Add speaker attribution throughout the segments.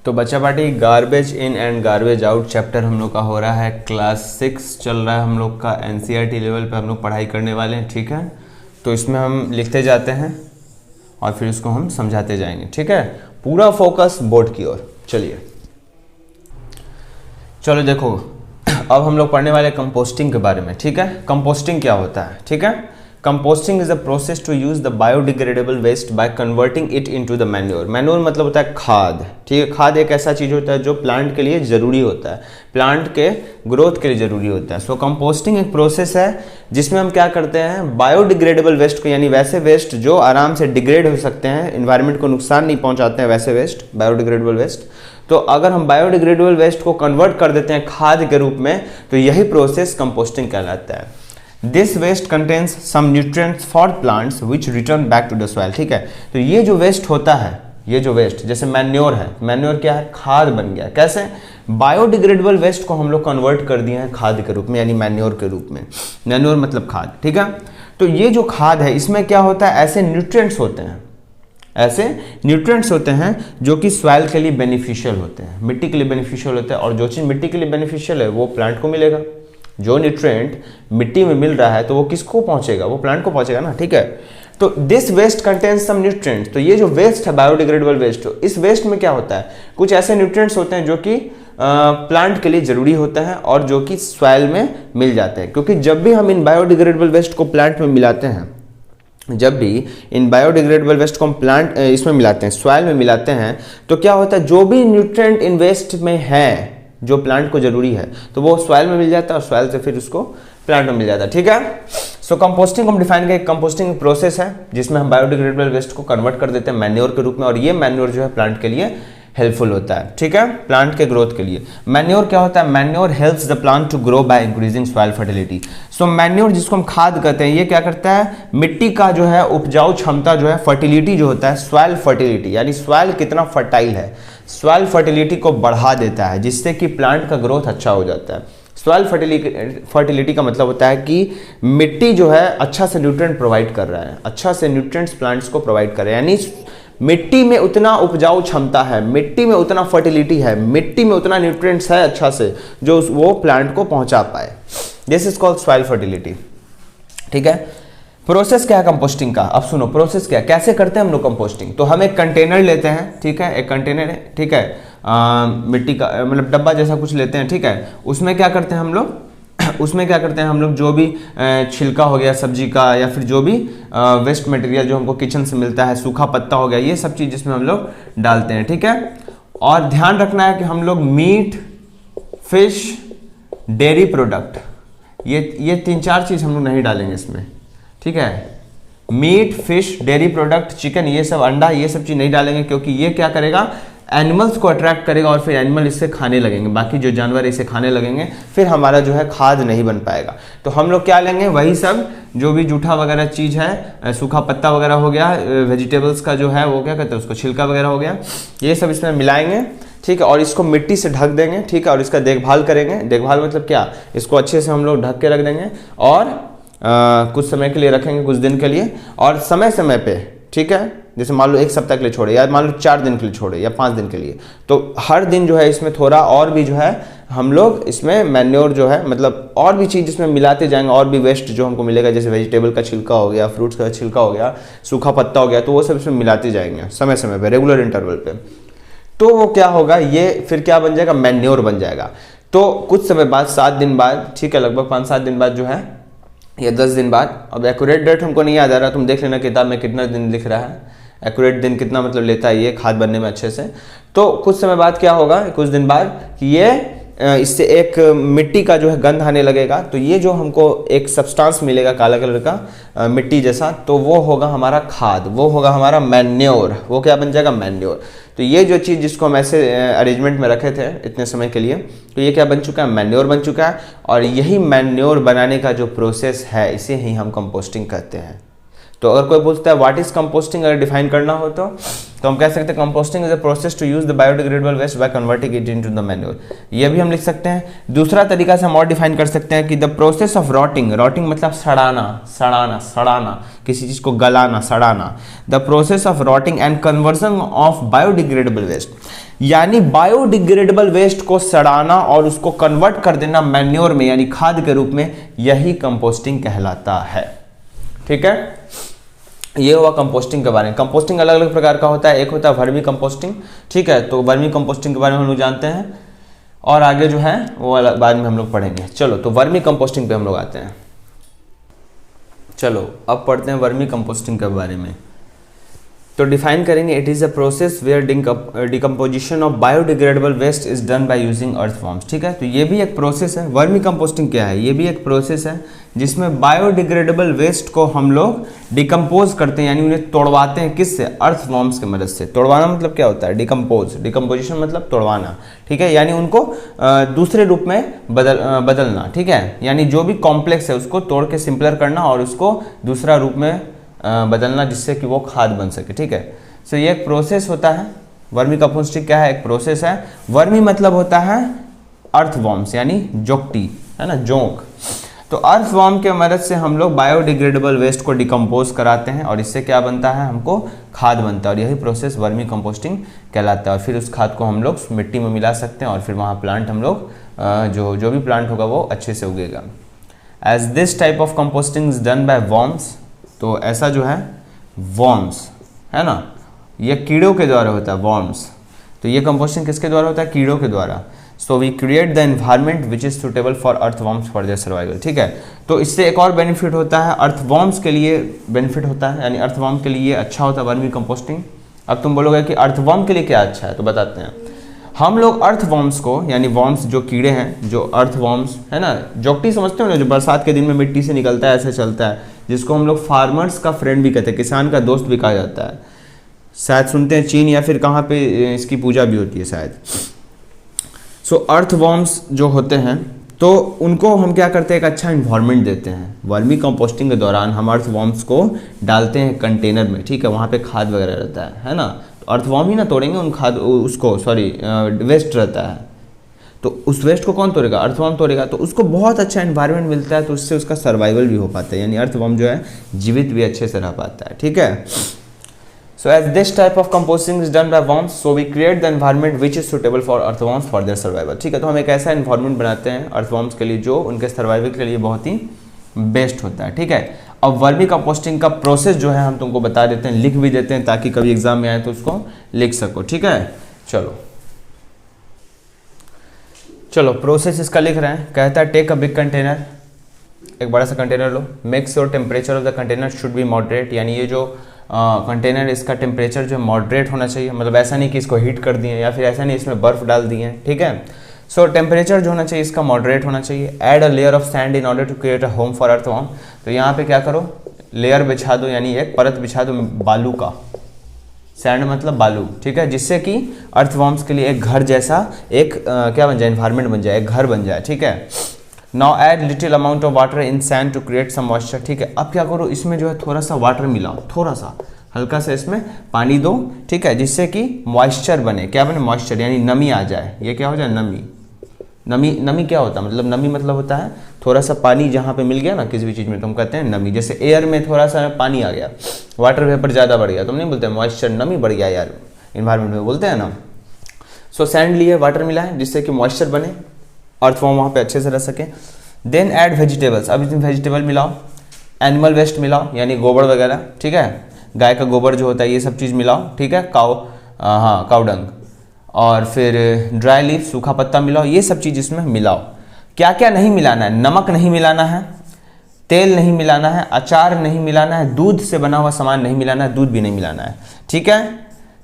Speaker 1: तो बच्चा party garbage in and garbage out chapter हम लोग का हो रहा है, क्लास 6 चल रहा है हम लोग का, एनसीईआरटी लेवल पे हम लोग पढ़ाई करने वाले हैं। ठीक है, तो इसमें हम लिखते जाते हैं और फिर इसको हम समझाते जाएंगे। ठीक है, पूरा फोकस बोर्ड की ओर। चलिए चलो देखो, अब हम लोग पढ़ने वाले कंपोस्टिंग के बारे में। ठीक है, कंपोस्टिंग क्या होता है? ठीक है, composting is a process to use the biodegradable waste by converting it into the manure. Manure मतलब होता है खाद। ठीक है, खाद एक ऐसा चीज होता है जो प्लांट के लिए जरूरी होता है, प्लांट के ग्रोथ के लिए जरूरी होता है। सो कंपोस्टिंग एक प्रोसेस है जिसमें हम क्या करते हैं, बायोडिग्रेडेबल वेस्ट को, यानी वैसे वेस्ट जो आराम से डिग्रेड हो सकते हैं, एनवायरमेंट को नुकसान नहीं पहुंचाते हैं, वैसे वेस्ट बायोडिग्रेडेबल वेस्ट। तो अगर हम बायोडिग्रेडेबल वेस्ट को कन्वर्ट कर देते हैं खाद के रूप में, तो यही प्रोसेस कंपोस्टिंग कहलाता है। This waste contains some nutrients for plants which return back to the soil. ठीक है, तो ये जो वेस्ट होता है, ये जो वेस्ट जैसे मैन्योर है, मैन्योर क्या है, खाद बन गया। कैसे? बायोडिग्रेडेबल वेस्ट को हम लोग कन्वर्ट कर दिए हैं खाद के रूप में, यानी मैन्योर के रूप में। मैन्योर मतलब खाद। ठीक है, तो ये जो खाद है इसमें क्या होता है, ऐसे न्यूट्रिएंट्स होते हैं, ऐसे न्यूट्रिएंट्स होते हैं जो कि सॉइल के लिए बेनिफिशियल होते हैं, मिट्टी के लिए बेनिफिशियल होते हैं। और जो चीज़ मिट्टी के लिए बेनिफिशियल है वो प्लांट को मिलेगा। जो न्यूट्रिएंट मिट्टी में मिल रहा है तो वो किसको पहुंचेगा, वो प्लांट को पहुंचेगा ना। ठीक है, तो this waste contains some nutrients. तो ये जो वेस्ट है बायोडिग्रेडेबल वेस्ट, इस वेस्ट में क्या होता है, कुछ ऐसे न्यूट्रिएंट्स होते हैं जो कि प्लांट के लिए जरूरी होता है और जो कि सॉइल में मिल जाते हैं। क्योंकि जब भी हम इन बायोडिग्रेडेबल वेस्ट को प्लांट में मिलाते हैं, जब भी इन बायोडिग्रेडेबल वेस्ट को हम प्लांट इसमें मिलाते हैं, सॉइल में मिलाते हैं, तो क्या होता है, जो भी न्यूट्रिएंट इन वेस्ट में है जो प्लांट को जरूरी है, तो वो सॉइल में मिल जाता है और सॉइल से फिर उसको प्लांट में मिल जाता है। ठीक है, सो कंपोस्टिंग को हम डिफाइन करें, कंपोस्टिंग प्रोसेस है जिसमें हम बायोडिग्रेडेबल वेस्ट को कन्वर्ट कर देते हैं मैन्योर के रूप में, और ये मैन्योर जो है प्लांट के लिए हेल्पफुल होता है। ठीक है, प्लांट के ग्रोथ के लिए। मैन्योर क्या होता है, manure helps the plant to grow by increasing soil fertility. So manure जिसको हम खाद कहते हैं, ये क्या करता है, मिट्टी का जो है उपजाऊ क्षमता जो है, फर्टिलिटी जो होता है, सॉइल फर्टिलिटी यानी सॉइल कितना फर्टाइल है, सॉइल फर्टिलिटी को बढ़ा देता है, जिससे कि प्लांट का ग्रोथ अच्छा हो जाता है। सॉइल फर्टिलिटी का मतलब होता है कि मिट्टी जो है अच्छा से न्यूट्रिएंट प्रोवाइड कर रहा है, अच्छा से न्यूट्रिएंट्स प्लांट्स को प्रोवाइड कर रहा है, यानी मिट्टी में उतना उपजाऊ क्षमता है, मिट्टी में उतना फर्टिलिटी है, मिट्टी में उतना न्यूट्रिएंट्स है अच्छा से जो वो प्लांट को पहुंचा पाए। This is called soil fertility. ठीक है, प्रोसेस क्या है कंपोस्टिंग का? अब सुनो प्रोसेस क्या, कैसे करते हैं हम लोग कंपोस्टिंग। तो हम एक कंटेनर लेते हैं। ठीक है, एक कंटेनर है, ठीक है, मिट्टी का मतलब डब्बा जैसा कुछ लेते हैं। ठीक है, उसमें क्या करते हैं हम लोग, उसमें क्या करते हैं हम लोग, जो भी छिलका हो गया सब्जी का, या फिर जो भी वेस्ट मटेरियल जो हमको किचन से मिलता है, सूखा पत्ता हो गया, ये सब चीज़ जिसमें हम लोग डालते हैं। ठीक है, और ध्यान रखना है कि हम लोग मीट, फिश, डेयरी प्रोडक्ट, ये 3-4 चीज़ हम लोग नहीं डालेंगे इसमें। ठीक है, meat, fish, dairy product, chicken, ये सब, अंडा, ये सब चीज़ नहीं डालेंगे, क्योंकि ये क्या करेगा, एनिमल्स को अट्रैक्ट करेगा और फिर एनिमल इससे खाने लगेंगे, बाकी जो जानवर इसे खाने लगेंगे, फिर हमारा जो है खाद नहीं बन पाएगा। तो हम लोग क्या लेंगे, वही सब जो भी जूठा वगैरह चीज़ है, सूखा पत्ता वगैरह हो गया, वेजिटेबल्स का जो है वो क्या कहते हैं उसको, छिलका वगैरह हो गया, ये सब इसमें मिलाएंगे। ठीक है, और इसको मिट्टी से ढक देंगे। ठीक है, और इसका देखभाल करेंगे। देखभाल मतलब क्या, इसको अच्छे से हम लोग ढक के रख देंगे और कुछ समय के लिए रखेंगे, कुछ दिन के लिए, और समय समय पे, ठीक है, जैसे मान लो 1 सप्ताह के लिए छोड़े, या मान लो 4 दिन के लिए छोड़े, या 5 दिन के लिए, तो हर दिन जो है इसमें थोड़ा और भी जो है हम लोग इसमें मैन्योर जो है, मतलब और भी चीज़ इसमें मिलाते जाएंगे, और भी वेस्ट जो हमको मिलेगा, जैसे वेजिटेबल का छिलका हो गया, फ्रूट्स का छिलका हो गया, सूखा पत्ता हो गया, तो वो सब इसमें मिलाते जाएंगे समय समय पे, रेगुलर इंटरवल पे। तो वो क्या होगा, ये फिर क्या बन जाएगा, मैन्योर बन जाएगा। तो कुछ समय बाद, 7 दिन बाद, ठीक है, लगभग 5-7 दिन बाद जो है, या 10 दिन बाद, अब एक्यूरेट डेट हमको नहीं याद आ रहा, तुम देख लेना किताब में कितना दिन लिख रहा है, एक्यूरेट दिन कितना मतलब लेता है ये खाद बनने में अच्छे से। तो कुछ समय बाद क्या होगा, कुछ दिन बाद, कि ये इससे एक मिट्टी का जो है गंध आने लगेगा। तो ये जो हमको एक सब्सटेंस मिलेगा काला कलर का मिट्टी जैसा, तो वो होगा हमारा खाद, वो होगा हमारा मैन्योर। वो क्या बन जाएगा, मैन्योर। तो ये जो चीज़ जिसको हम ऐसे अरेंजमेंट में रखे थे इतने समय के लिए, तो ये क्या बन चुका है, मैन्योर बन चुका है। और यही मैन्योर बनाने का जो प्रोसेस है, इसे ही हम कंपोस्टिंग कहते हैं। तो अगर कोई पूछता है व्हाट इज कंपोस्टिंग, अगर डिफाइन करना हो तो हम कह सकते हैं composting is a process to use the biodegradable waste by converting it into the manure. ये भी हम लिख सकते हैं। दूसरा तरीका से हम और डिफाइन कर सकते हैं कि the process of rotting, rotting मतलब सड़ाना, किसी चीज को गलाना, सड़ाना। The process of rotting and conversion of biodegradable waste, यानी बायोडिग्रेडेबल वेस्ट को सड़ाना और उसको कन्वर्ट कर देना मैन्योर में यानी खाद के रूप में, यही कंपोस्टिंग कहलाता है। ठीक है, ये हुआ कंपोस्टिंग के बारे में। कंपोस्टिंग अलग अलग प्रकार का होता है, एक होता है वर्मी कंपोस्टिंग। ठीक है, तो वर्मी कंपोस्टिंग के बारे में हम लोग जानते हैं और आगे जो है वो बाद में हम लोग पढ़ेंगे। चलो तो वर्मी कंपोस्टिंग पे हम लोग आते हैं। चलो अब पढ़ते हैं वर्मी कंपोस्टिंग के बारे में। तो डिफाइन करेंगे, it is a process where decomposition of biodegradable waste is done by using earthworms. ठीक है, तो ये भी एक प्रोसेस है। वर्मी कंपोस्टिंग क्या है? ये भी एक प्रोसेस है जिसमें बायोडिग्रेडेबल वेस्ट को हम लोग डिकम्पोज करते हैं, यानी उन्हें तोड़वाते हैं। किससे? अर्थवॉर्म्स की मदद से। तोड़वाना मतलब क्या होता है? डिकम्पोजिशन मतलब तोड़वाना। ठीक है, यानी उनको दूसरे रूप में बदलना। ठीक है, यानी जो भी कॉम्प्लेक्स है उसको तोड़ के सिंपलर करना और उसको दूसरा रूप में बदलना जिससे कि वो खाद बन सके। ठीक है, सो ये एक प्रोसेस होता है। वर्मी कंपोस्टिंग क्या है? एक प्रोसेस है। वर्मी मतलब होता है अर्थवॉर्म्स यानी जोंकटी, है ना, जोंक। तो अर्थवॉर्म के मदद से हम लोग बायोडिग्रेडेबल वेस्ट को डिकम्पोज कराते हैं और इससे क्या बनता है? हमको खाद बनता है और यही प्रोसेस वर्मी कंपोस्टिंग कहलाता है। और फिर उस खाद को हम लोग मिट्टी में मिला सकते हैं और फिर वहाँ प्लांट हम लोग जो भी प्लांट होगा वो अच्छे से उगेगा। As this type of composting is done by worms, तो ऐसा जो है वॉर्म्स है ना, ये कीड़ों के द्वारा होता है, वॉर्म्स। तो ये कंपोस्टिंग किसके द्वारा होता है? कीड़ों के द्वारा। So we create the environment which is suitable for earthworms for their survival. ठीक है, तो इससे एक और बेनिफिट होता है, अर्थवॉर्म्स के लिए बेनिफिट होता है, यानी अर्थवॉर्म के लिए अच्छा होता है वर्मी कंपोस्टिंग। अब तुम बोलोगे कि अर्थवॉर्म के लिए क्या अच्छा है, तो बताते हैं। हम लोग अर्थवॉर्म्स को, यानी वॉर्म्स जो कीड़े हैं, जो अर्थवॉर्म्स है ना, जोंकटी समझते हो ना, जो बरसात के दिन में मिट्टी से निकलता है, ऐसे चलता है, जिसको हम लोग फार्मर्स का फ्रेंड भी कहते हैं, किसान का दोस्त भी कहा जाता है। शायद सुनते हैं चीन या फिर कहाँ पे इसकी पूजा भी होती है शायद। सो अर्थवॉर्म्स जो होते हैं तो उनको हम क्या करते हैं? एक अच्छा इन्वायरमेंट देते हैं। वर्मी कंपोस्टिंग के दौरान हम अर्थवॉर्म्स को डालते हैं कंटेनर में। ठीक है, वहाँ पे खाद वगैरह रहता है ना, तो अर्थवॉर्म ही ना तोड़ेंगे उन खाद उसको, वेस्ट रहता है, तो उस वेस्ट को कौन तोड़ेगा? अर्थवॉर्म तोड़ेगा। तो उसको बहुत अच्छा एनवायरनमेंट मिलता है, तो उससे उसका सर्वाइवल भी हो पाता है, यानी अर्थवॉर्म जो है जीवित भी अच्छे से रह पाता है। ठीक है, so as this type of composting is done by worms, so we create the environment which is suitable for earthworms for their survival. ठीक है, तो हम एक ऐसा एनवायरनमेंट बनाते हैं अर्थवॉर्म्स के लिए जो उनके सर्वाइवल के लिए बहुत ही बेस्ट होता है। ठीक है, अब वर्मी कंपोस्टिंग का प्रोसेस जो है हम तुमको बता देते हैं, लिख भी देते हैं ताकि कभी एग्जाम में आए तो उसको लिख सको। ठीक है, चलो प्रोसेस इसका लिख रहे हैं। कहता है टेक अ बिग कंटेनर, एक बड़ा सा container low, make sure temperature of the container should be moderate, यानी ये जो कंटेनर इसका टेम्परेचर जो मॉडरेट होना चाहिए, मतलब ऐसा नहीं कि इसको हीट कर दिए या फिर ऐसा नहीं इसमें बर्फ डाल दिए। ठीक है, सो टेम्परेचर जो होना चाहिए इसका मॉडरेट होना चाहिए। Add a layer of sand in order to create a home for earthworm, तो यहाँ पे क्या करो, लेयर बिछा दो, यानी एक परत बिछा दो बालू का, सैंड मतलब बालू। ठीक है, जिससे कि अर्थवॉर्म्स के लिए एक घर जैसा एक क्या बन जाए, एनवायरनमेंट बन जाए, एक घर बन जाए। ठीक है, now add little amount of water in sand to create some moisture. ठीक है, अब क्या करो, इसमें जो है थोड़ा सा वाटर मिलाओ, थोड़ा सा हल्का सा इसमें पानी दो। ठीक है, जिससे कि मॉइस्चर बने। क्या बने? मॉइस्चर, यानी नमी आ जाए। ये क्या हो जाए? नमी क्या होता है? मतलब नमी मतलब होता है थोड़ा सा पानी जहाँ पे मिल गया ना किसी भी चीज़ में, तो हम कहते हैं नमी। जैसे एयर में थोड़ा सा पानी आ गया, वाटर वेपर ज़्यादा बढ़ गया, तो हम नहीं बोलते मॉइस्चर, नमी बढ़ गया यार, इन्वायरमेंट में बोलते हैं ना। सो सैंड लिए, वाटर मिला है, जिससे कि मॉइस्चर बने, अर्थवॉर्म वहाँ पे अच्छे से रह सके। देन ऐड वेजिटेबल्स, अब इसमें वेजिटेबल मिलाओ, एनिमल वेस्ट मिलाओ, यानी गोबर वगैरह। ठीक है, गाय का गोबर जो होता है ये सब चीज़ मिलाओ। ठीक है, काउ डंग, और फिर ड्राई लीफ, सूखा पत्ता मिलाओ, ये सब चीज़ इसमें मिलाओ। क्या क्या नहीं मिलाना है? नमक नहीं मिलाना है, तेल नहीं मिलाना है, अचार नहीं मिलाना है, दूध से बना हुआ सामान नहीं मिलाना है, दूध भी नहीं मिलाना है। ठीक है,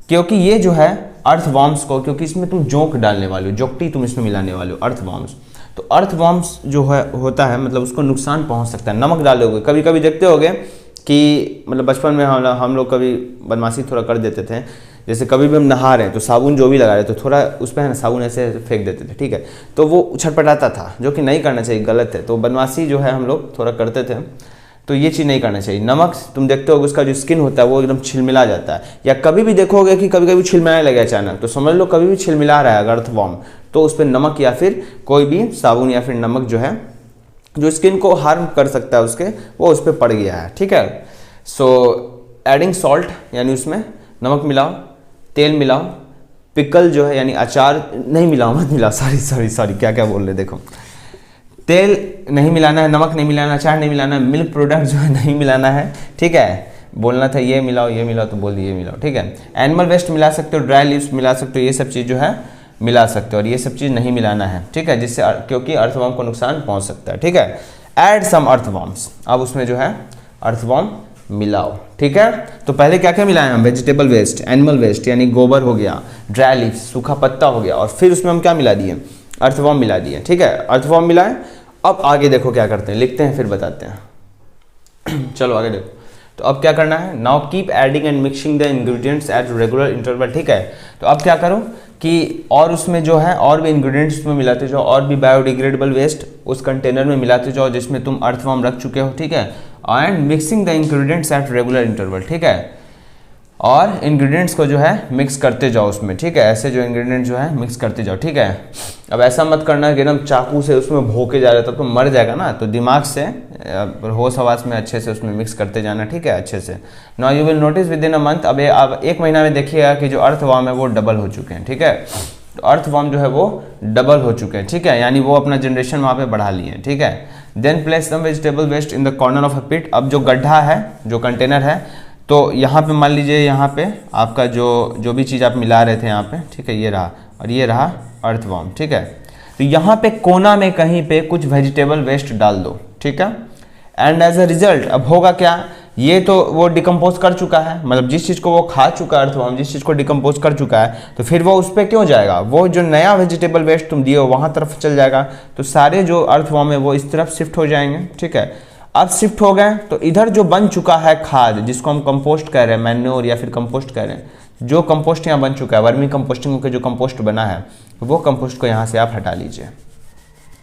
Speaker 1: क्योंकि ये जो है अर्थवॉर्म्स को, क्योंकि इसमें तुम जोंक डालने वाले हो, जोंकटी तुम इसमें मिलाने वाले हो, अर्थवॉर्म्स, तो अर्थवॉर्म्स जो है होता है मतलब उसको नुकसान पहुंच सकता है। नमक डालोगे, कभी कभी देखते होगे कि मतलब बचपन में हम लोग कभी बदमाशी थोड़ा कर देते थे, जैसे कभी भी हम नहा रहे हैं तो साबुन जो भी लगा रहे तो थोड़ा उस पर है ना साबुन ऐसे फेंक देते थे। ठीक है, तो वो छटपटाता था, जो कि नहीं करना चाहिए, गलत है। तो बदमाशी जो है हम लोग थोड़ा करते थे, तो ये चीज़ नहीं करना चाहिए। नमक तुम देखते हो उसका जो स्किन होता है वो एकदम छिलमिला जाता है, या कभी भी देखोगे कि कभी कभी छिलमिलाने लगे अचानक, तो समझ लो कभी भी छिलमिला रहा है अगर अर्थवॉर्म, तो उस पर नमक या फिर कोई भी साबुन या फिर नमक जो है जो स्किन को हार्म कर सकता है उसके, वो उस पर पड़ गया है, ठीक है। सो एडिंग सॉल्ट यानी उसमें नमक मिलाओ, तेल मिलाओ, पिकल जो है यानी अचार नहीं मिलाओ, मत मिलाओ, सॉरी क्या क्या बोल रहे, देखो तेल नहीं मिलाना है, नमक नहीं मिलाना, अचार नहीं मिलाना है, मिल्क प्रोडक्ट जो है नहीं मिलाना है, ठीक है। बोलना था ये मिलाओ तो बोल दिए ये मिलाओ, ठीक है। एनिमल वेस्ट मिला सकते हो, ड्राई लीव्स मिला सकते हो, ये सब चीज़ जो है मिला सकते हो, और ये सब चीज़ नहीं मिलाना है, ठीक है, जिससे क्योंकि अर्थवॉर्म को नुकसान पहुंच सकता है, ठीक है। ऐड सम अर्थवॉर्म्स, अब उसमें जो है अर्थवॉर्म मिलाओ, ठीक है। तो पहले क्या क्या मिलाए हम, वेजिटेबल वेस्ट, एनिमल वेस्ट यानी गोबर हो गया, ड्राई लीव्स सूखा पत्ता हो गया, और फिर उसमें हम क्या मिला दिए, अर्थवॉर्म मिला दिए, ठीक है। अर्थवॉर्म मिलाए। अब आगे देखो क्या करते हैं, लिखते हैं फिर बताते हैं चलो आगे देखो। तो अब क्या करना है, now keep adding and mixing the ingredients at regular interval, ठीक है। तो अब क्या करो कि और उसमें जो है और भी इंग्रेडिएंट्स उसमें मिलाते जाओ, और भी बायोडिग्रेडेबल वेस्ट उस कंटेनर में मिलाते जाओ जिसमें तुम अर्थवॉर्म रख चुके हो, ठीक है। And mixing the ingredients at regular interval, ठीक है, और इंग्रेडिएंट्स को जो है मिक्स करते जाओ उसमें, ठीक है। ऐसे जो इंग्रेडिएंट जो है मिक्स करते जाओ, ठीक है। अब ऐसा मत करना कि एकदम चाकू से उसमें भोंके जा रहे तब तो मर जाएगा ना, तो दिमाग से होश हवास में अच्छे से उसमें मिक्स करते जाना, ठीक है, अच्छे से। Now you will notice with in a month, अब एक महीना में देखिएगा कि जो अर्थवॉर्म है वो डबल हो चुके हैं, ठीक है। तो अर्थवॉर्म जो है वो डबल हो चुके हैं, ठीक है, यानी वो अपना जनरेशन वहाँ पे बढ़ा लिए हैं, ठीक है। Then place some vegetable waste in the corner of a pit, अब जो गड्ढा है जो कंटेनर है, तो यहाँ पे मान लीजिए यहाँ पे आपका जो भी चीज़ आप मिला रहे थे यहाँ पे, ठीक है, ये रहा और ये रहा अर्थवॉर्म, ठीक है। तो यहाँ पे कोना में कहीं पे कुछ वेजिटेबल वेस्ट डाल दो, ठीक है। एंड एज अ रिजल्ट अब होगा क्या, ये तो वो डिकम्पोज कर चुका है, मतलब जिस चीज़ को वो खा चुका है अर्थवॉर्म, जिस चीज़ को डिकम्पोज कर चुका है, तो फिर वो उस पर क्यों जाएगा, वो जो नया वेजिटेबल वेस्ट तुम दिए हो वहाँ तरफ चल जाएगा, तो सारे जो अर्थवॉर्म है वो इस तरफ शिफ्ट हो जाएंगे, ठीक है। अब शिफ्ट हो गए तो इधर जो बन चुका है खाद, जिसको हम कंपोस्ट कह रहे हैं, मैन्योर या फिर कंपोस्ट कह रहे हैं, जो कंपोस्ट यहाँ बन चुका है, वर्मी कंपोस्टिंग के जो कंपोस्ट बना है, वो कंपोस्ट को यहाँ से आप हटा लीजिए,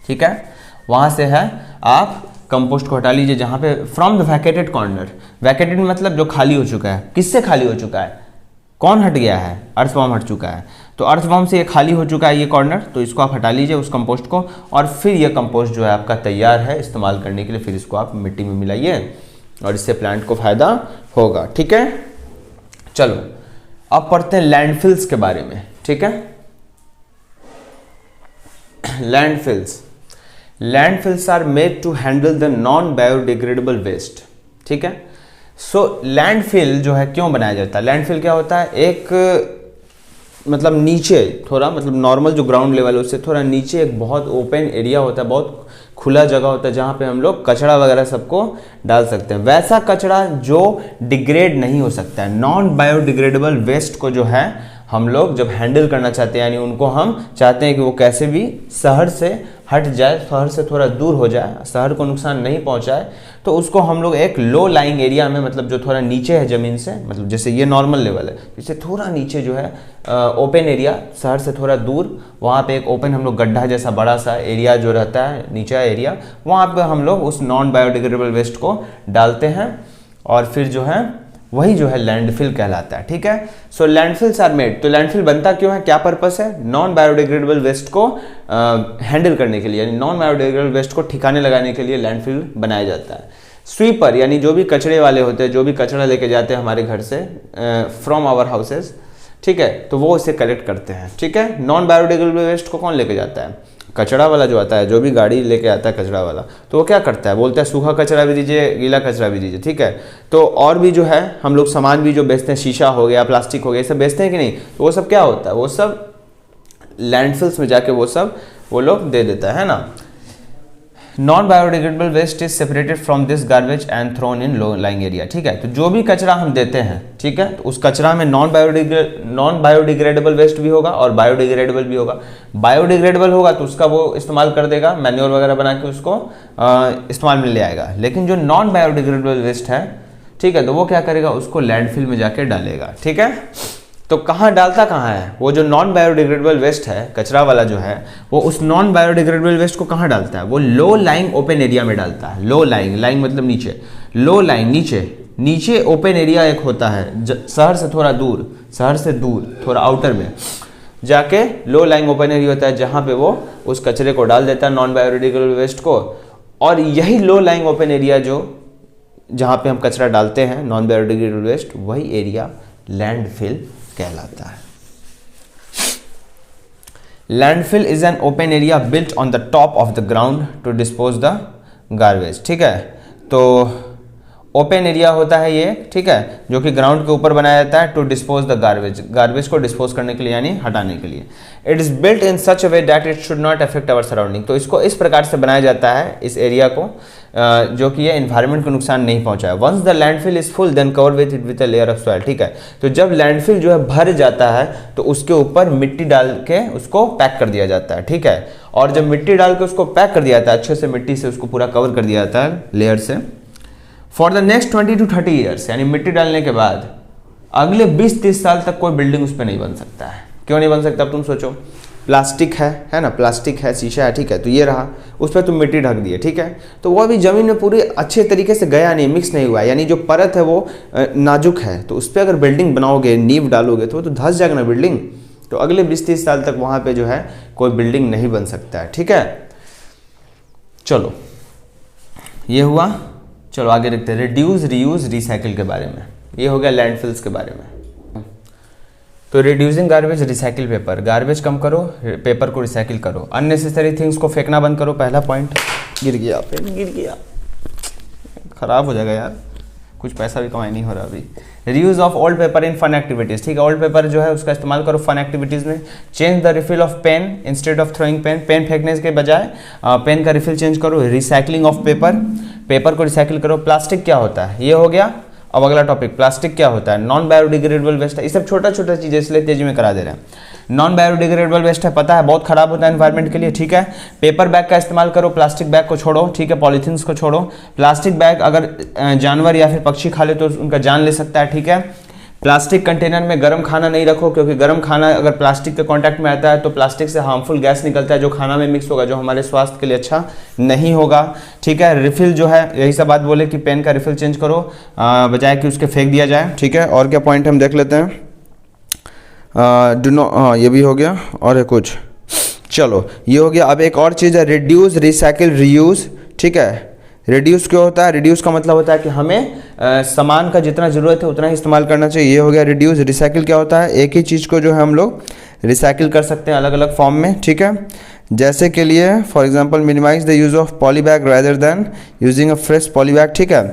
Speaker 1: ठीक है। वहाँ से है आप कंपोस्ट को हटा लीजिए, जहाँ पे from the vacated corner, vacated मतलब जो खाली हो चुका है, किससे खाली हो चुका है, कौन हट गया है, अर्थवॉर्म हट चुका है, तो अर्थवॉर्म से ये खाली हो चुका है ये कॉर्नर, तो इसको आप हटा लीजिए उस कंपोस्ट को, और फिर ये कंपोस्ट जो है आपका तैयार है इस्तेमाल करने के लिए, फिर इसको आप मिट्टी में मिलाइए और इससे प्लांट को फायदा होगा, ठीक है। चलो अब पढ़ते हैं लैंडफिल्स के बारे में, ठीक है। Landfills are made to handle the non biodegradable waste, ठीक है। सो लैंडफिल जो है क्यों बनाया जाता है, लैंडफिल क्या होता है, एक मतलब नीचे थोड़ा, मतलब नॉर्मल जो ग्राउंड लेवल है उससे थोड़ा नीचे एक बहुत ओपन एरिया होता है, बहुत खुला जगह होता है, जहाँ पे हम लोग कचरा वगैरह सबको डाल सकते हैं, वैसा कचरा जो डिग्रेड नहीं हो सकता है, नॉन बायोडिग्रेडेबल वेस्ट को जो है हम लोग जब हैंडल करना चाहते हैं, यानी उनको हम चाहते हैं कि वो कैसे भी शहर से हट जाए, शहर से थोड़ा दूर हो जाए, शहर को नुकसान नहीं पहुंचाए, तो उसको हम लोग एक लो लाइंग एरिया में, मतलब जो थोड़ा नीचे है ज़मीन से, मतलब जैसे ये नॉर्मल लेवल है, इससे थोड़ा नीचे जो है ओपन एरिया, शहर से थोड़ा दूर, वहाँ पे एक ओपन हम लोग गड्ढा जैसा बड़ा सा एरिया जो रहता है नीचा एरिया, वहाँ पे हम लोग उस नॉन बायोडिग्रेडेबल वेस्ट को डालते हैं, और फिर जो है वही जो है लैंडफिल कहलाता है, ठीक है। सो लैंडफिल्स आर मेड, तो लैंडफिल बनता क्यों है, क्या पर्पस है, नॉन बायोडिग्रेडेबल वेस्ट को हैंडल करने के लिए, यानी नॉन बायोडिग्रेडेबल वेस्ट को ठिकाने लगाने के लिए लैंडफिल बनाया जाता है। स्वीपर यानी जो भी कचरे वाले होते हैं, जो भी कचरा लेके जाते हैं हमारे घर से फ्रॉम आवर हाउसेज, ठीक है, तो वो इसे कलेक्ट करते हैं, ठीक है। नॉन बायोडिग्रेडेबल वेस्ट को कौन लेके जाता है, कचरा वाला जो आता है, जो भी गाड़ी लेके आता है कचरा वाला, तो वो क्या करता है, बोलता है सूखा कचरा भी दीजिए, गीला कचरा भी दीजिए, ठीक है। तो और भी जो है हम लोग सामान भी जो बेचते हैं, शीशा हो गया, प्लास्टिक हो गया, ये सब बेचते हैं कि नहीं, तो वो सब क्या होता है, वो सब लैंडफिल्स में जाके वो लोग दे देता है ना। Non biodegradable waste is separated from this garbage and thrown in low lying area, ठीक है। तो जो भी कचरा हम देते हैं, ठीक है, तो उस कचरा में नॉन बायोडिग्रेडेबल वेस्ट भी होगा और बायोडिग्रेडेबल भी होगा। बायोडिग्रेडेबल होगा तो उसका वो इस्तेमाल कर देगा, मैन्योर वगैरह बना के उसको इस्तेमाल में ले आएगा, लेकिन जो नॉन बायोडिग्रेडेबल वेस्ट है, ठीक है, तो वो क्या करेगा, उसको लैंडफिल में जाके डालेगा, ठीक है। तो कहाँ डालता कहाँ है, वो जो नॉन बायोडिग्रेडेबल वेस्ट है, कचरा वाला जो है, वो उस नॉन बायोडिग्रेडेबल वेस्ट को कहाँ डालता है, वो लो लाइंग ओपन एरिया में डालता है। लो लाइंग, लाइंग मतलब नीचे, लो लाइंग नीचे ओपन एरिया एक होता है शहर से थोड़ा दूर, शहर से दूर थोड़ा आउटर में जाके लो लाइंग ओपन एरिया होता है, जहाँ पे वो उस कचरे को डाल देता है, नॉन बायोडिग्रेडेबल वेस्ट को। और यही लो लाइंग ओपन एरिया जो जहाँ पे हम कचरा डालते हैं नॉन बायोडिग्रेडेबल वेस्ट, वही एरिया लैंडफिल कहलाता है। Landfill is an open area built on the top of the ground to dispose the garbage. ठीक है, तो ओपन एरिया होता है ये, ठीक है, जो कि ग्राउंड के ऊपर बनाया जाता है to dispose the garbage, garbage को डिस्पोज करने के लिए यानी हटाने के लिए। It is built in such a way that it should not affect our surrounding. तो इसको इस प्रकार से बनाया जाता है, इस एरिया को, जो कि ये एनवायरनमेंट को नुकसान नहीं पहुंचाए। Once the landfill is full then cover with it with a layer of soil. ठीक है, तो जब लैंडफिल जो है भर जाता है तो उसके ऊपर मिट्टी डाल के उसको पैक कर दिया जाता है। ठीक है, और जब मिट्टी डाल के उसको पैक कर दिया जाता है, अच्छे से मिट्टी से उसको पूरा कवर कर दिया जाता है लेयर से, for the next 20 to 30 years, यानी मिट्टी डालने के बाद अगले 20-30 साल तक कोई बिल्डिंग उस पर नहीं बन सकता है। क्यों नहीं बन सकता, अब तुम सोचो, प्लास्टिक है ना, प्लास्टिक है, शीशा है, ठीक है, तो ये रहा, उस पर तुम मिट्टी ढक दिए, ठीक है, तो वो अभी जमीन में पूरी अच्छे तरीके से गया नहीं, मिक्स नहीं हुआ, यानी जो परत है वो नाजुक है, तो उस पर अगर बिल्डिंग बनाओगे, नींव डालोगे, तो वो तो धंस जाएगा ना बिल्डिंग। तो अगले 20-30 साल तक वहाँ पे जो है कोई बिल्डिंग नहीं बन सकता है। ठीक है, चलो ये हुआ। चलो आगे देखते हैं रिड्यूस, रीयूज, रिसाइकिल के बारे में। ये हो गया लैंडफिल्स के बारे में। तो reducing garbage, recycle paper, garbage कम करो, पेपर को रिसाइकिल करो, अननेसेसरी थिंग्स को फेंकना बंद करो। पहला पॉइंट, गिर गया, पेन गिर गया, खराब हो जाएगा यार, कुछ पैसा भी कमाई नहीं हो रहा अभी। Reuse of old paper in fun activities, ठीक है, ओल्ड पेपर जो है उसका इस्तेमाल करो फन एक्टिविटीज में। Change the refill of pen instead of throwing pen, pen फेंकने के बजाय पेन का रिफिल चेंज करो। रिसाइकलिंग ऑफ पेपर, पेपर को रिसाइकिल करो। प्लास्टिक क्या होता है, ये हो गया। अब अगला टॉपिक, प्लास्टिक क्या होता है, नॉन बायोडिग्रेडेबल वेस्ट है। ये सब छोटा छोटा चीज़ इसलिए तेजी में करा दे रहे हैं। नॉन बायोडिग्रेडेबल वेस्ट है, पता है बहुत खराब होता है एनवायरनमेंट के लिए, ठीक है। पेपर बैग का इस्तेमाल करो, प्लास्टिक बैग को छोड़ो, ठीक है, पॉलीथीन्स को छोड़ो। प्लास्टिक बैग अगर जानवर या फिर पक्षी खा ले तो उनका जान ले सकता है, ठीक है। प्लास्टिक कंटेनर में गर्म खाना नहीं रखो, क्योंकि गर्म खाना अगर प्लास्टिक के कांटेक्ट में आता है तो प्लास्टिक से हार्मफुल गैस निकलता है जो खाना में मिक्स होगा, जो हमारे स्वास्थ्य के लिए अच्छा नहीं होगा, ठीक है। रिफिल जो है, यही सब बात बोले कि पेन का रिफिल चेंज करो बजाय कि उसके फेंक दिया जाए, ठीक है। और क्या पॉइंट हम देख लेते हैं, डू नो, हाँ ये भी हो गया। और है कुछ, चलो ये हो गया। अब एक और चीज़ है रिड्यूस, रिसाइकिल, रीयूज, ठीक है। रिड्यूस क्यों होता है, रिड्यूस का मतलब होता है कि हमें सामान का जितना ज़रूरत है उतना ही इस्तेमाल करना चाहिए, ये हो गया रिड्यूस। रिसाइकिल क्या होता है, एक ही चीज़ को जो है हम लोग रिसाइकिल कर सकते हैं अलग अलग फॉर्म में, ठीक है। जैसे के लिए for example minimise the use of poly bag rather than using a fresh poly bag, ठीक है।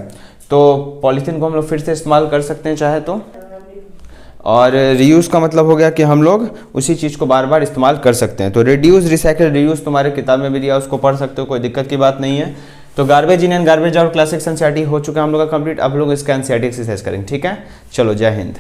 Speaker 1: तो पॉलीथीन को हम लोग फिर से इस्तेमाल कर सकते हैं चाहे तो। और रीयूज़ का मतलब हो गया कि हम लोग उसी चीज़ को बार बार इस्तेमाल कर सकते हैं। तो रिड्यूस, रिसाइकिल, रीयूज़ तुम्हारे किताब में भी दिया, उसको पढ़ सकते हो, कोई दिक्कत की बात नहीं है। तो garbage in and garbage out classics NCERT हो चुका है हम लोग का कंप्लीट। अब लोग इसका एनसीईआरटी एक्सरसाइज करेंगे, ठीक है। चलो जय हिंद।